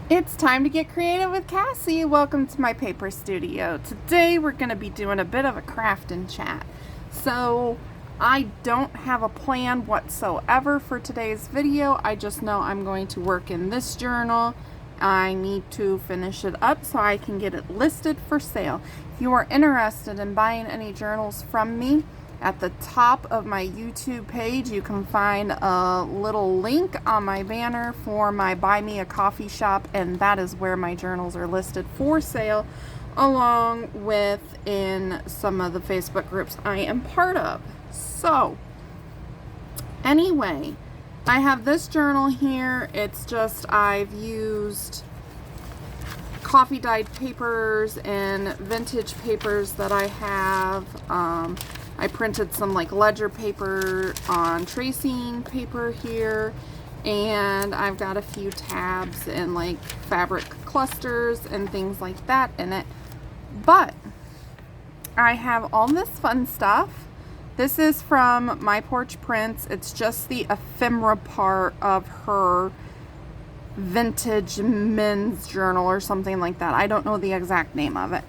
It's time to get creative with Cassie. Welcome to my paper studio. Today we're going to be doing a bit of a craft and chat. So I don't have a plan whatsoever for today's video. I just know I'm going to work in this journal. I need to finish it up so I can get it listed for sale. If you are interested in buying any journals from me, at the top of my YouTube page, you can find a little link on my banner for my Buy Me a Coffee shop, and that is where my journals are listed for sale, along with in some of the Facebook groups I am part of. So, anyway, I have this journal here. It's just I've used coffee dyed papers and vintage papers that I have. I printed some like ledger paper on tracing paper here, and I've got a few tabs and like fabric clusters and things like that in it. But I have all this fun stuff. This is from My Porch Prints. It's just the ephemera part of her vintage men's journal or something like that. I don't know the exact name of it.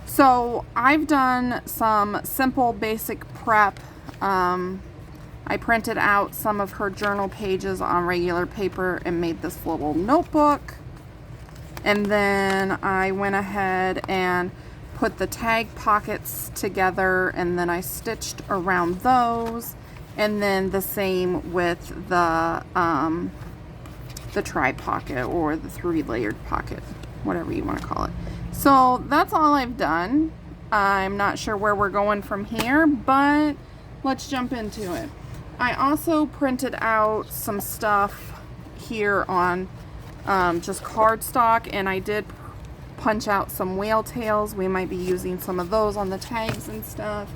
So I've done some simple basic prep. I printed out some of her journal pages on regular paper and made this little notebook. And then I went ahead and put the tag pockets together, and then I stitched around those. And then the same with the tri pocket or the 3-layered pocket, whatever you want to call it. So that's all I've done. I'm not sure where we're going from here, but let's jump into it. I also printed out some stuff here on just cardstock, and I did punch out some whale tails. We might be using some of those on the tags and stuff.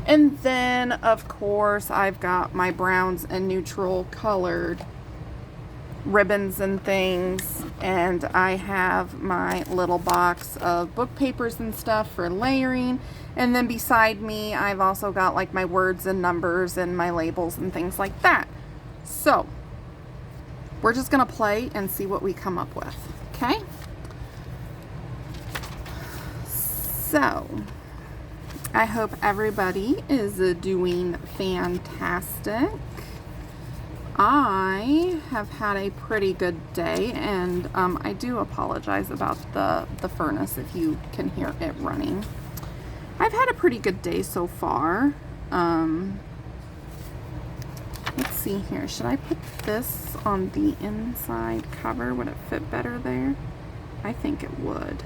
And then, of course, I've got my browns and neutral colored ribbons and things, and I have my little box of book papers and stuff for layering. And then beside me I've also got like my words and numbers and my labels and things like that. So we're just gonna play and see what we come up with. Okay, so I hope everybody is doing fantastic. I have had a pretty good day, and I do apologize about the furnace if you can hear it running. I've had a pretty good day so far. Let's see here. Should I put this on the inside cover? Would it fit better there? I think it would.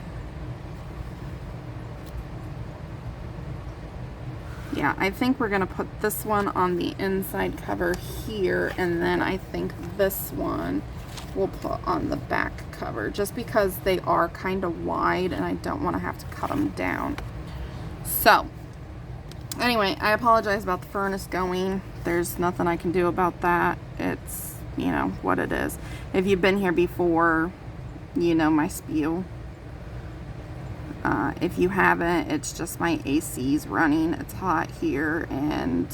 Yeah, I think we're gonna put this one on the inside cover here, and then I think this one we'll put on the back cover, just because they are kind of wide and I don't want to have to cut them down. So anyway, I apologize about the furnace going. There's nothing I can do about that. It's, you know, what it is. If you've been here before, you know my spiel. If you haven't, it's just my AC's running. It's hot here, and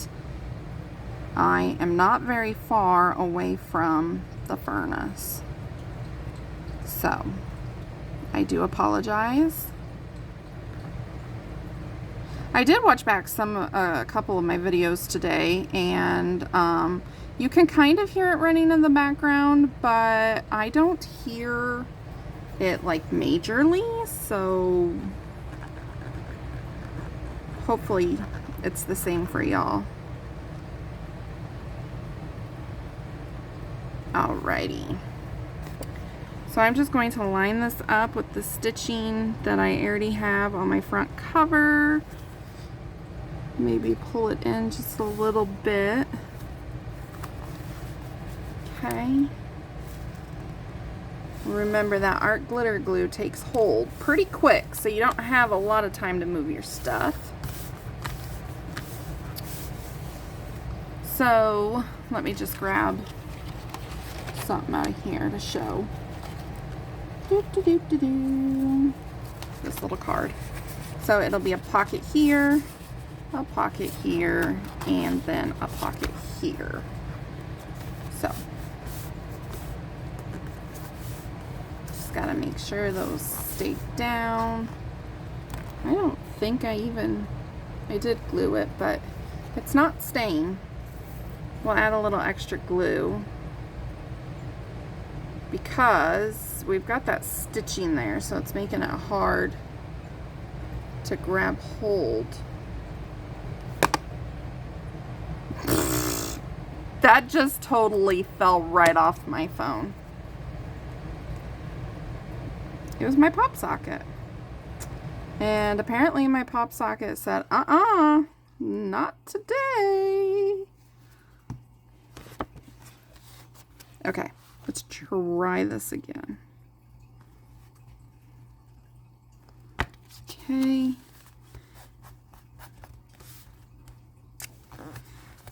I am not very far away from the furnace. So I do apologize. I did watch back a couple of my videos today, and you can kind of hear it running in the background, but I don't hear it like majorly, so hopefully it's the same for y'all. Alrighty, so I'm just going to line this up with the stitching that I already have on my front cover. Maybe pull it in just a little bit. Okay. Remember that art glitter glue takes hold pretty quick, so you don't have a lot of time to move your stuff. So let me just grab something out of here to show. This little card. So it'll be a pocket here, and then a pocket here. So just gotta make sure those stay down. I don't think I did glue it, but it's not staying. We'll add a little extra glue because we've got that stitching there, so it's making it hard to grab hold. That just totally fell right off my phone. It was my pop socket. And apparently my pop socket said, not today. Okay, let's try this again. Okay.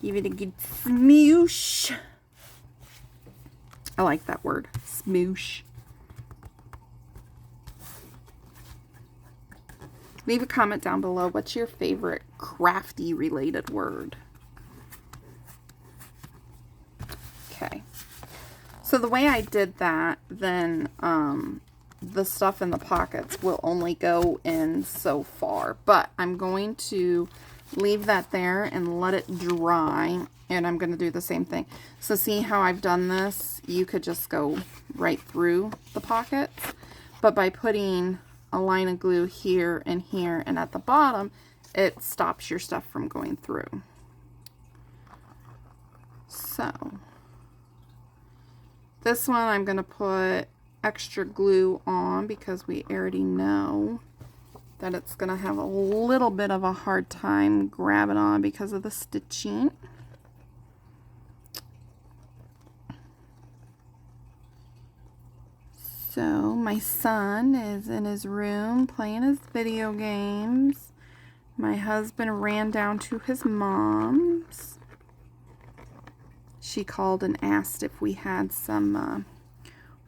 Give it a good smoosh. I like that word, smoosh. Leave a comment down below. What's your favorite crafty related word? Okay. So the way I did that, then the stuff in the pockets will only go in so far. But I'm going to leave that there and let it dry. And I'm going to do the same thing. So see how I've done this? You could just go right through the pockets. But by putting a line of glue here and at the bottom, it stops your stuff from going through. So this one I'm going to put extra glue on because we already know that it's going to have a little bit of a hard time grabbing on because of the stitching. So my son is in his room playing his video games. My husband ran down to his mom's. She called and asked if we had some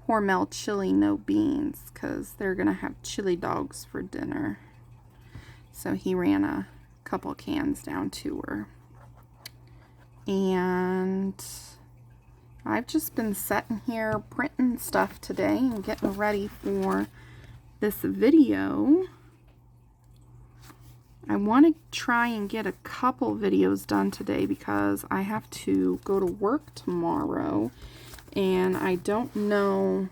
Hormel chili no beans because they're going to have chili dogs for dinner. So he ran a couple cans down to her. And I've just been sitting here printing stuff today and getting ready for this video. I want to try and get a couple videos done today because I have to go to work tomorrow and I don't know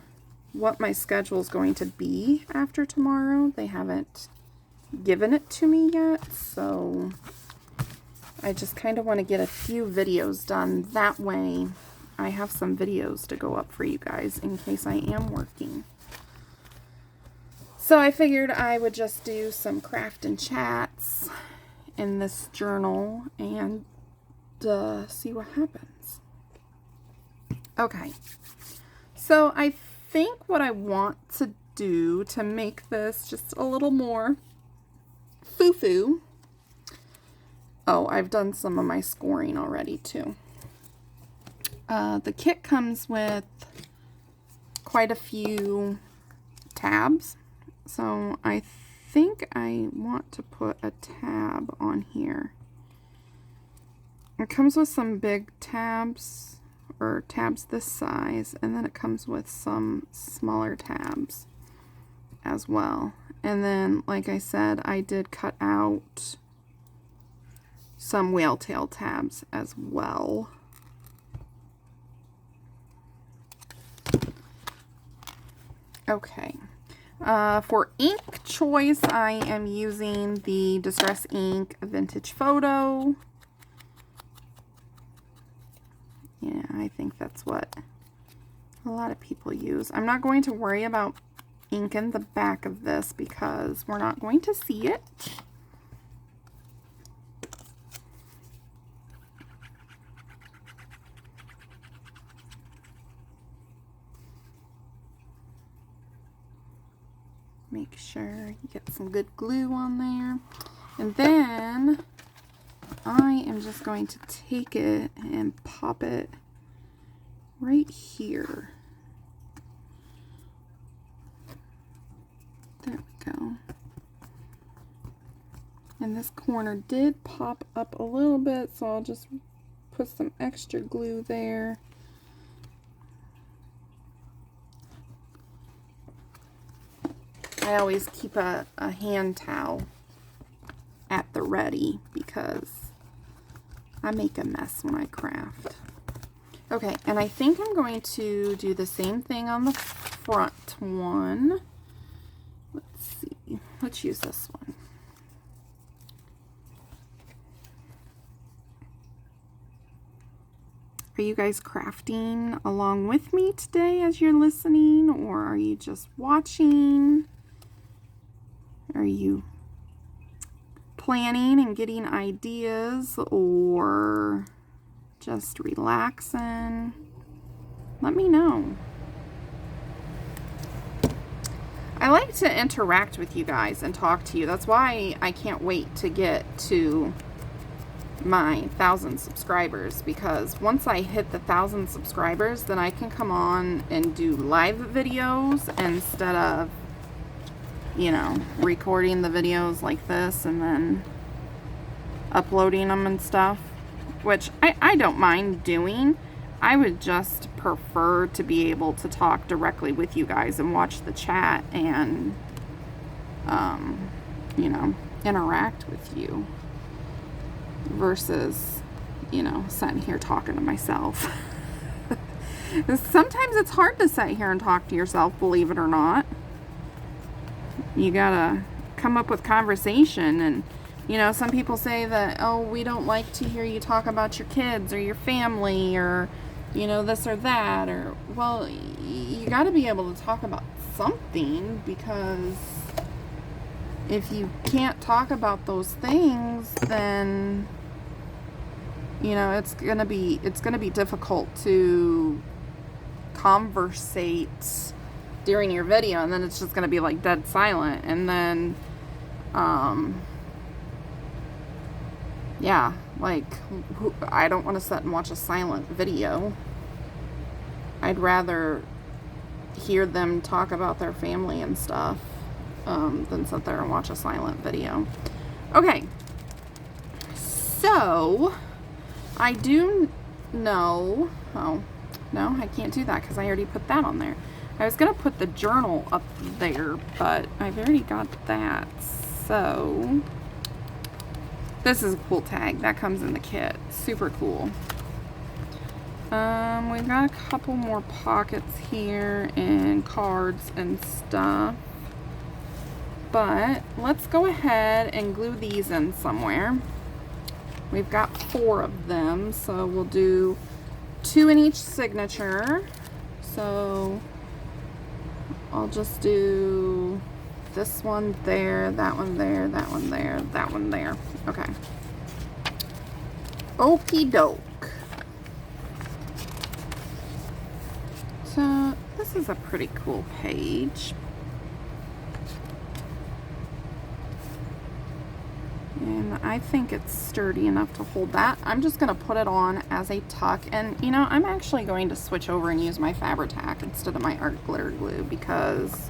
what my schedule is going to be after tomorrow. They haven't given it to me yet, so I just kind of want to get a few videos done. That way I have some videos to go up for you guys in case I am working. So I figured I would just do some craft and chats in this journal and see what happens. Okay, so I think what I want to do to make this just a little more foo-foo. Oh, I've done some of my scoring already too. The kit comes with quite a few tabs, so I think I want to put a tab on here. It comes with some big tabs, or tabs this size, and then it comes with some smaller tabs as well. And then, like I said, I did cut out some whale tail tabs as well. Okay, for ink choice, I am using the Distress Ink Vintage Photo. Yeah, I think that's what a lot of people use. I'm not going to worry about inking the back of this because we're not going to see it. Make sure you get some good glue on there. And then I am just going to take it and pop it right here. There we go. And this corner did pop up a little bit, so I'll just put some extra glue there. I always keep a hand towel at the ready because I make a mess when I craft. Okay, and I think I'm going to do the same thing on the front one. Let's see. Let's use this one. Are you guys crafting along with me today as you're listening, or are you just watching? Are you planning and getting ideas, or just relaxing? Let me know. I like to interact with you guys and talk to you. That's why I can't wait to get to my 1,000 subscribers, because once I hit the 1,000 subscribers, then I can come on and do live videos instead of, you know, recording the videos like this and then uploading them and stuff, which I don't mind doing. I would just prefer to be able to talk directly with you guys and watch the chat and, you know, interact with you versus, you know, sitting here talking to myself. Sometimes it's hard to sit here and talk to yourself, believe it or not. You gotta come up with conversation. And, you know, some people say that, oh, we don't like to hear you talk about your kids or your family or, you know, this or that. Or, well, you gotta be able to talk about something, because if you can't talk about those things, then, you know, it's gonna be difficult to conversate during your video, and then it's just gonna be like dead silent. And then yeah, like, I don't want to sit and watch a silent video. I'd rather hear them talk about their family and stuff than sit there and watch a silent video. Okay, so I do know, oh, no, I can't do that because I already put that on there. I was going to put the journal up there, but I've already got that. So this is a cool tag that comes in the kit. Super cool. We've got a couple more pockets here and cards and stuff. But let's go ahead and glue these in somewhere. We've got 4 of them, so we'll do 2 in each signature. So I'll just do this one there, that one there, that one there, that one there. Okay. Okie doke. So this is a pretty cool page. And I think it's sturdy enough to hold that. I'm just going to put it on as a tuck. And, you know, I'm actually going to switch over and use my Fabri-Tac instead of my art glitter glue, because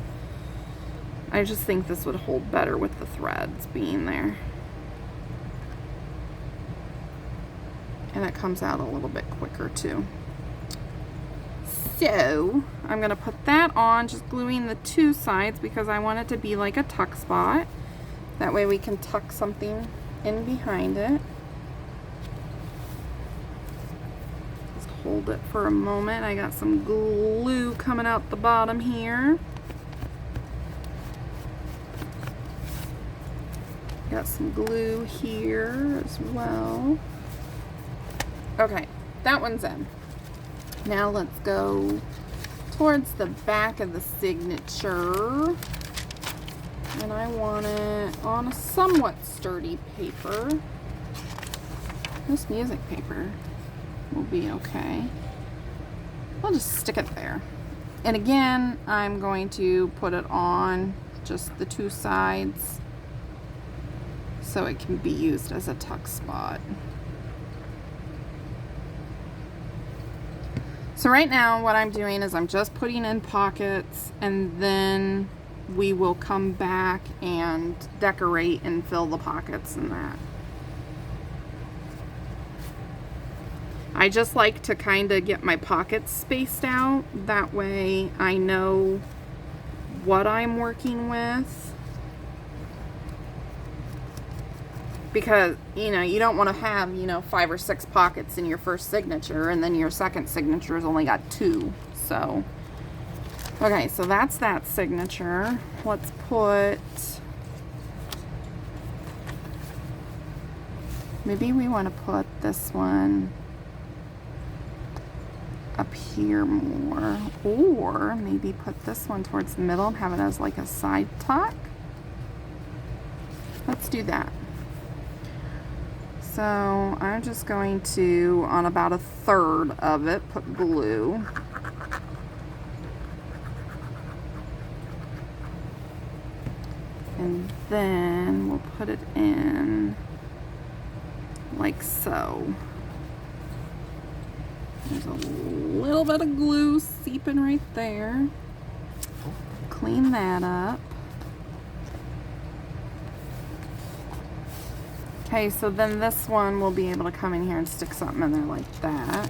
I just think this would hold better with the threads being there. And it comes out a little bit quicker too. So I'm going to put that on, just gluing the 2 sides because I want it to be like a tuck spot. That way we can tuck something in behind it. Just hold it for a moment. I got some glue coming out the bottom here. Got some glue here as well. Okay, that one's in. Now let's go towards the back of the signature. And I want it on a somewhat sturdy paper. This music paper will be okay. I'll just stick it there. And again, I'm going to put it on just the 2 sides so it can be used as a tuck spot. So right now what I'm doing is I'm just putting in pockets, and then we will come back and decorate and fill the pockets and that. I just like to kind of get my pockets spaced out. That way I know what I'm working with. Because, you know, you don't want to have, you know, 5 or 6 pockets in your first signature, and then your second signature has only got 2. So, okay, so that's that signature. Let's put, maybe we want to put this one up here more, or maybe put this one towards the middle and have it as like a side tuck. Let's do that. So I'm just going to, on about 1/3 of it, put glue. And then we'll put it in like so. There's a little bit of glue seeping right there. Clean that up. Okay, so then this one will be able to come in here and stick something in there like that.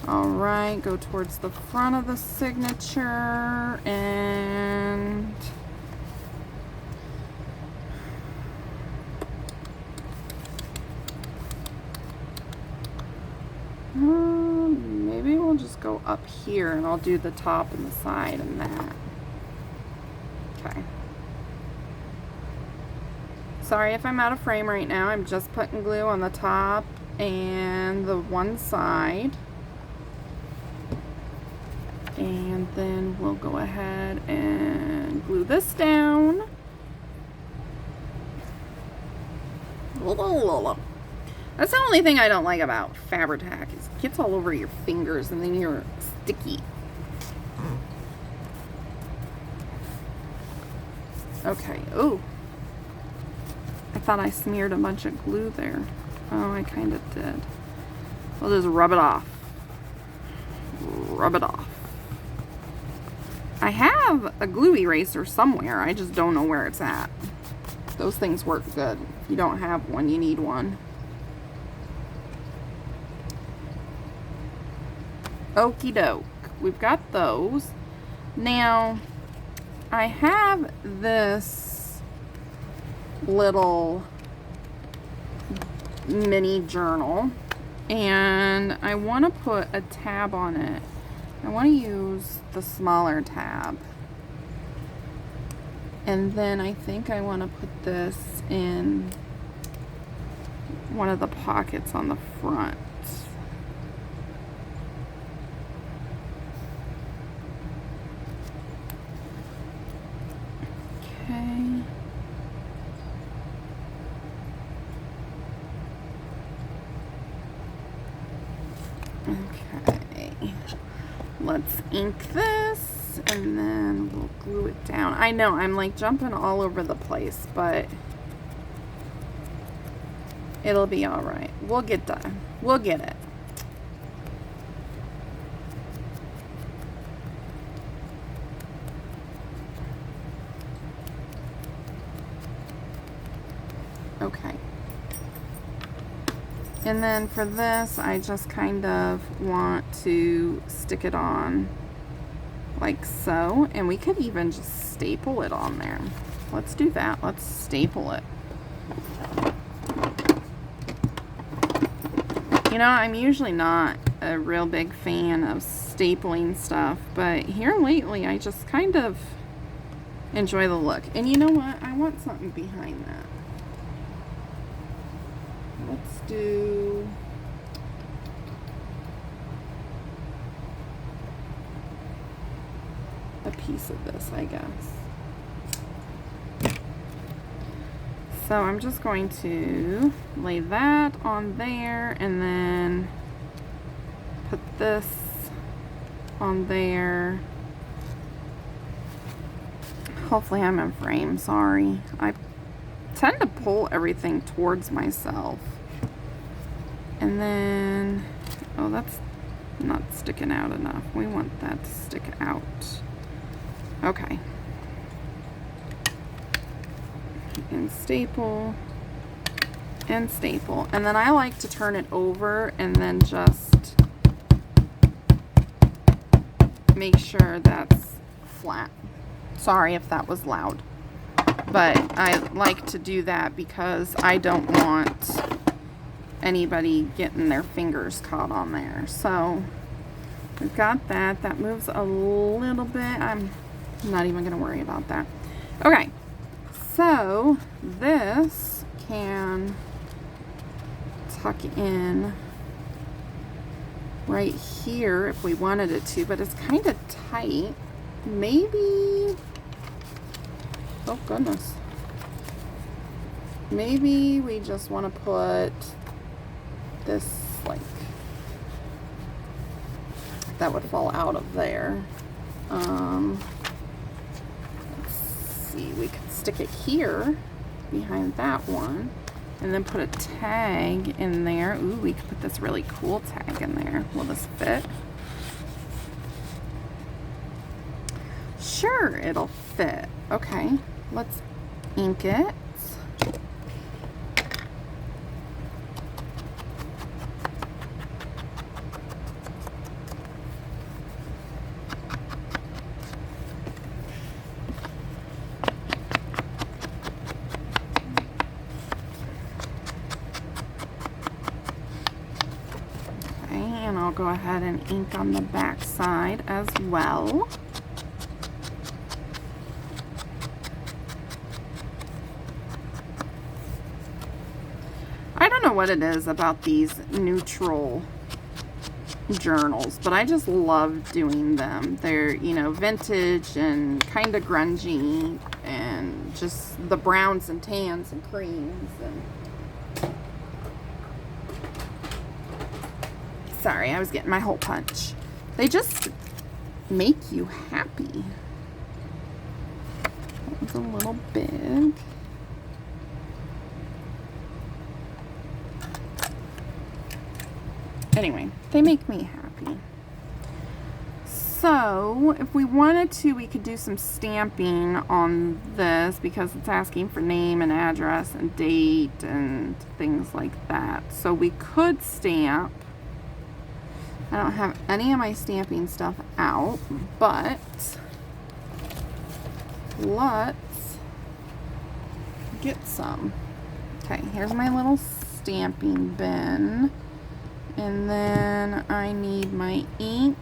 All right, go towards the front of the signature and maybe we'll just go up here and I'll do the top and the side and that. Okay. Sorry if I'm out of frame right now. I'm just putting glue on the top and the one side. And then we'll go ahead and glue this down. That's the only thing I don't like about Fabri-Tac is it gets all over your fingers and then you're sticky. Okay, oh. I thought I smeared a bunch of glue there. Oh, I kind of did. We'll just rub it off. Rub it off. I have a glue eraser somewhere. I just don't know where it's at. Those things work good. If you don't have one, you need one. Okie doke. We've got those. Now, I have this little mini journal and I want to put a tab on it. I want to use the smaller tab, and then I think I want to put this in one of the pockets on the front. Okay. Okay, let's ink this and then we'll glue it down. I know I'm like jumping all over the place, but it'll be all right. We'll get done. We'll get it. Okay. And then for this, I just kind of want to stick it on like so. And we could even just staple it on there. Let's do that. Let's staple it. You know, I'm usually not a real big fan of stapling stuff, but here lately I just kind of enjoy the look. And you know what? I want something behind that. Let's do a piece of this, I guess. So I'm just going to lay that on there and then put this on there. Hopefully I'm in frame, sorry. I tend to pull everything towards myself. And then, oh, that's not sticking out enough. We want that to stick out. Okay. And staple, and staple. And then I like to turn it over and then just make sure that's flat. Sorry if that was loud. But I like to do that because I don't want anybody getting their fingers caught on there. So we've got that. That moves a little bit. I'm not even going to worry about that. Okay. So this can tuck in right here if we wanted it to, but it's kind of tight. Maybe, oh goodness, maybe we just want to put this, like, that would fall out of there. Let's see, we could stick it here behind that one and then put a tag in there. Ooh, we could put this really cool tag in there. Will this fit? Sure, it'll fit. Okay, let's ink it. And I'll go ahead and ink on the back side as well. I don't know what it is about these neutral journals, but I just love doing them. They're, you know, vintage and kind of grungy, and just the browns and tans and creams and... Sorry, I was getting my hole punch. They just make you happy. That was a little big. Anyway, they make me happy. So, if we wanted to, we could do some stamping on this because it's asking for name and address and date and things like that. So we could stamp. I don't have any of my stamping stuff out, but let's get some. Okay, here's my little stamping bin. And then I need my ink,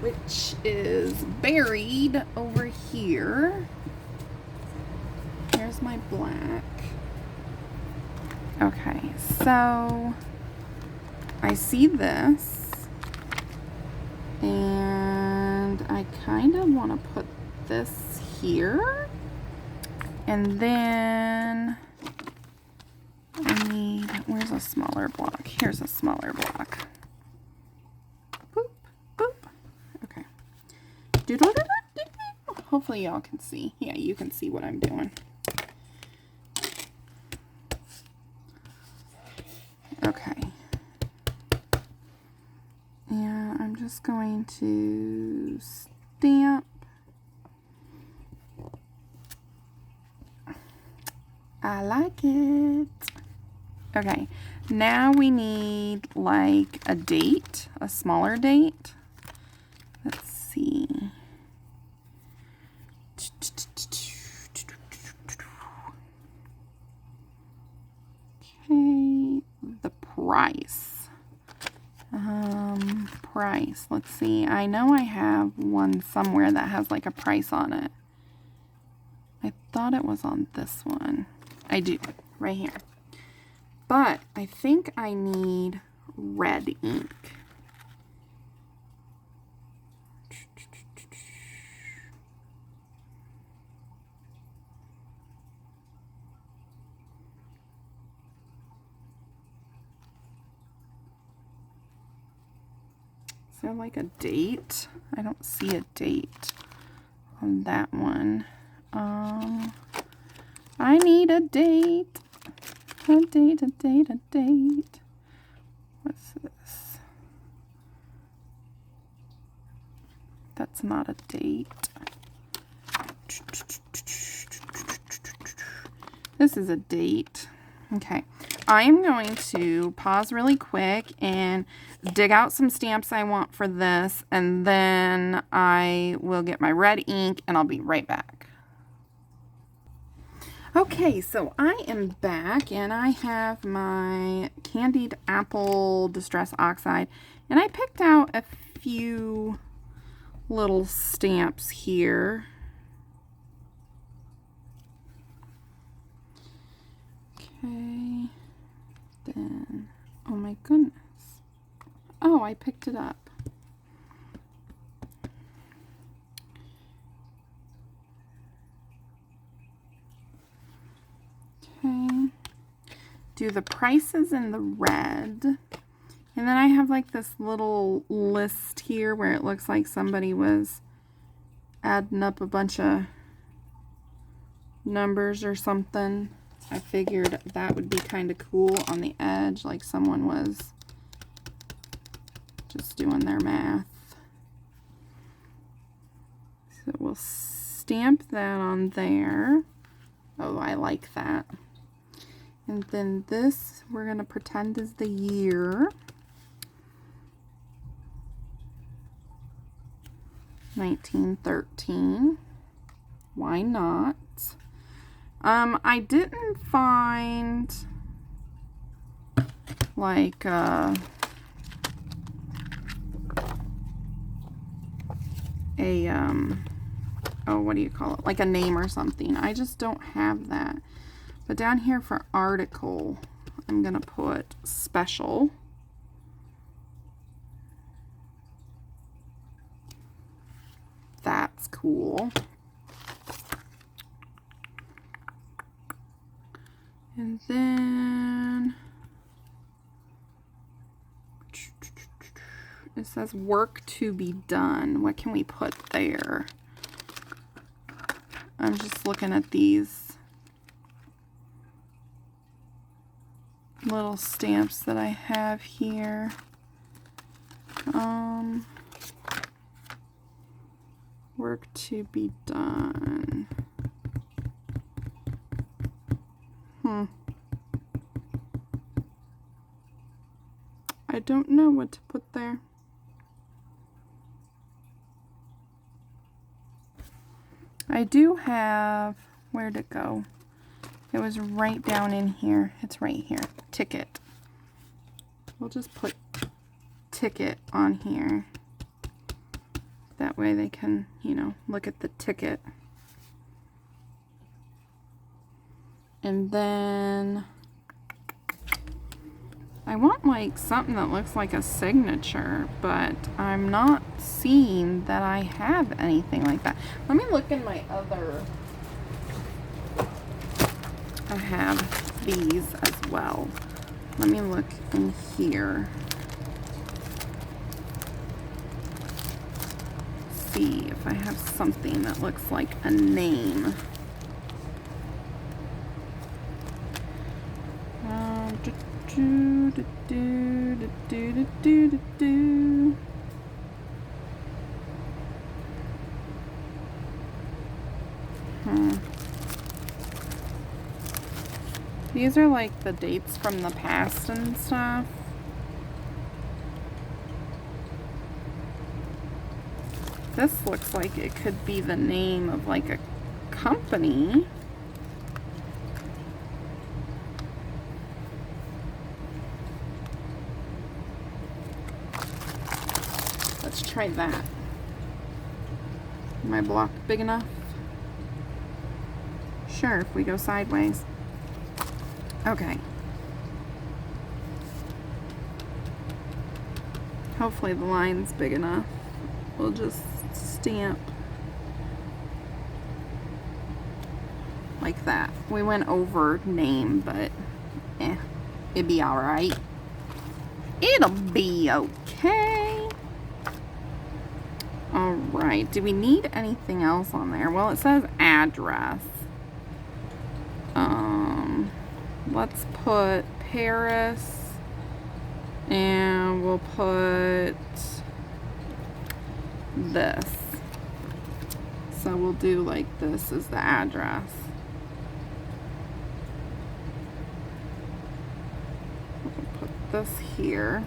which is buried over here. Here's my black. Okay, so I see this, and I kind of want to put this here, and then I need, where's a smaller block? Here's a smaller block. Boop, boop. Okay. Hopefully y'all can see. Yeah, you can see what I'm doing. Okay. And I'm just going to stamp. I like it. Okay, now we need like a date, a smaller date. Let's see. Okay, the price. Price. Let's see. I know I have one somewhere that has like a price on it. I thought it was on this one. I do, right here. But I think I need red ink. Is there like a date? I don't see a date on that one. I need a date. A date, a date, a date. What's this? That's not a date. This is a date. Okay. I am going to pause really quick and dig out some stamps I want for this, and then I will get my red ink and I'll be right back. Okay, so I am back and I have my Candied Apple Distress Oxide, and I picked out a few little stamps here. Okay, then, oh my goodness. Oh, I picked it up. Okay, do the prices in the red. And then I have like this little list here where it looks like somebody was adding up a bunch of numbers or something. I figured that would be kind of cool on the edge, like someone was just doing their math. So we'll stamp that on there. Oh, I like that. And then this we're going to pretend is the year. 1913. Why not? I didn't find like oh, what do you call it? Like a name or something. I just don't have that. But down here for article, I'm gonna put special. That's cool. And then it says work to be done. What can we put there? I'm just looking at these little stamps that I have here. Work to be done. I don't know what to put there. I do have, where'd it go? It was right down in here. It's right here. Ticket. We'll just put ticket on here. That way they can, you know, look at the ticket. And then I want like something that looks like a signature, but I'm not seeing that I have anything like that. Let me look in my other. I have these as well. Let me look in here. See if I have something that looks like a name. These are like the dates from the past and stuff. This looks like it could be the name of like a company. Let's try that. My block big enough? Sure, if we go sideways. Okay. Hopefully the line's big enough. We'll just stamp like that. We went over name, but it'd be alright. It'll be okay. Alright, do we need anything else on there? Well, it says address. Let's put Paris, and we'll put this. So we'll do like this is the address. We'll put this here.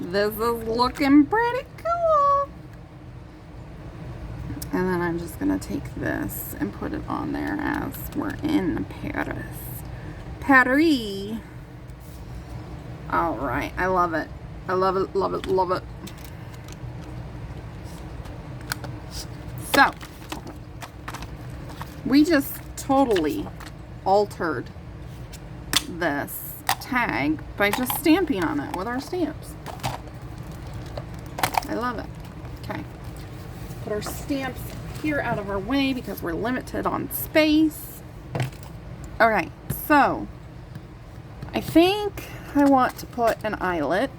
This is looking pretty cool. And then I'm just going to take this and put it on there as we're in Paris. Paris. All right. I love it. I love it, love it, love it. So, we just totally altered this tag by just stamping on it with our stamps. I love it. Okay. Put our stamps here out of our way because we're limited on space. Alright, so I think I want to put an eyelet.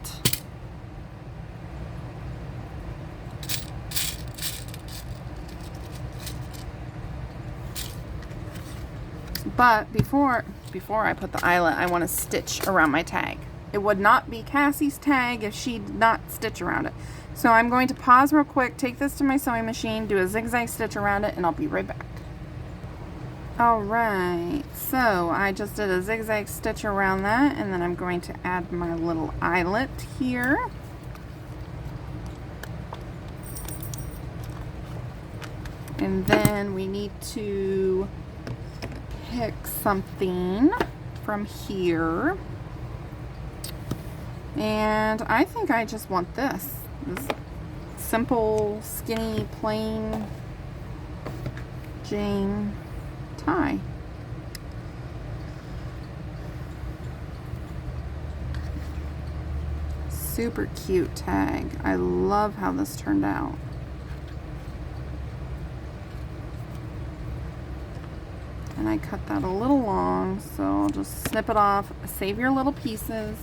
But before I put the eyelet, I want to stitch around my tag. It would not be Cassie's tag if she did not stitch around it. So I'm going to pause real quick, take this to my sewing machine, do a zigzag stitch around it, and I'll be right back. Alright, so I just did a zigzag stitch around that, and then I'm going to add my little eyelet here. And then we need to pick something from here. And I think I just want this simple, skinny, plain Jane tie. Super cute tag. I love how this turned out. And I cut that a little long, so I'll just snip it off. Save your little pieces.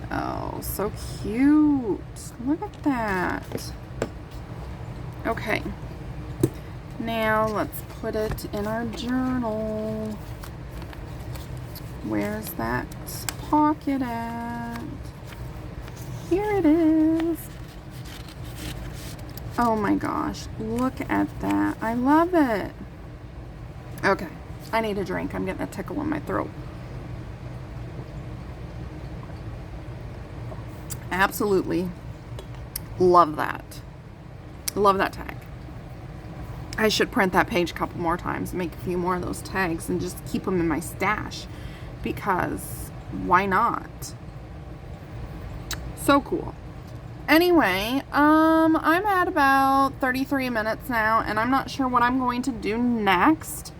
Oh, so cute. Look at that. Okay. Now let's put it in our journal. Where's that pocket at? Here it is. Oh my gosh, look at that. I love it. Okay, I need a drink. I'm getting a tickle in my throat. Absolutely love that. Love that tag. I should print that page a couple more times, make a few more of those tags, and just keep them in my stash, because why not? So cool. Anyway, I'm at about 33 minutes now, and I'm not sure what I'm going to do next.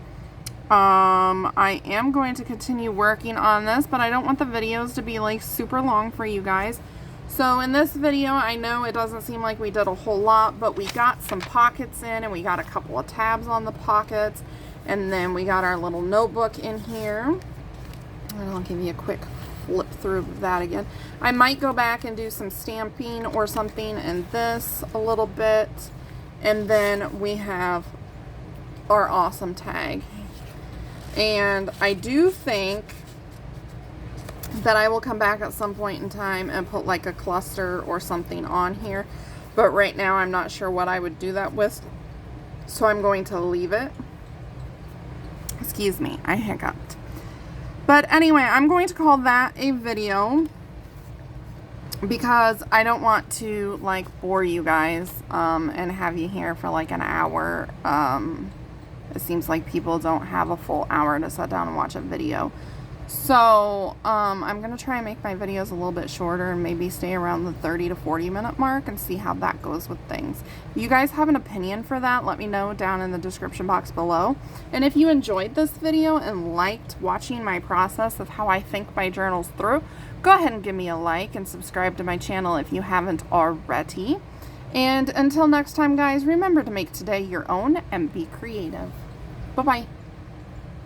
I am going to continue working on this, but I don't want the videos to be like super long for you guys. So in this video, I know it doesn't seem like we did a whole lot, but we got some pockets in, and we got a couple of tabs on the pockets, and then we got our little notebook in here. And I'll give you a quick flip through of that again. I might go back and do some stamping or something in this a little bit, and then we have our awesome tag. And I do think that I will come back at some point in time and put like a cluster or something on here, but right now I'm not sure what I would do that with, so I'm going to leave it. Excuse me, I hiccuped. But anyway, I'm going to call that a video, because I don't want to like bore you guys and have you here for like an hour. It seems like people don't have a full hour to sit down and watch a video. So I'm going to try and make my videos a little bit shorter and maybe stay around the 30 to 40 minute mark and see how that goes with things. If you guys have an opinion for that, let me know down in the description box below. And if you enjoyed this video and liked watching my process of how I think my journals through, go ahead and give me a like and subscribe to my channel if you haven't already. And until next time, guys, remember to make today your own and be creative. Bye-bye.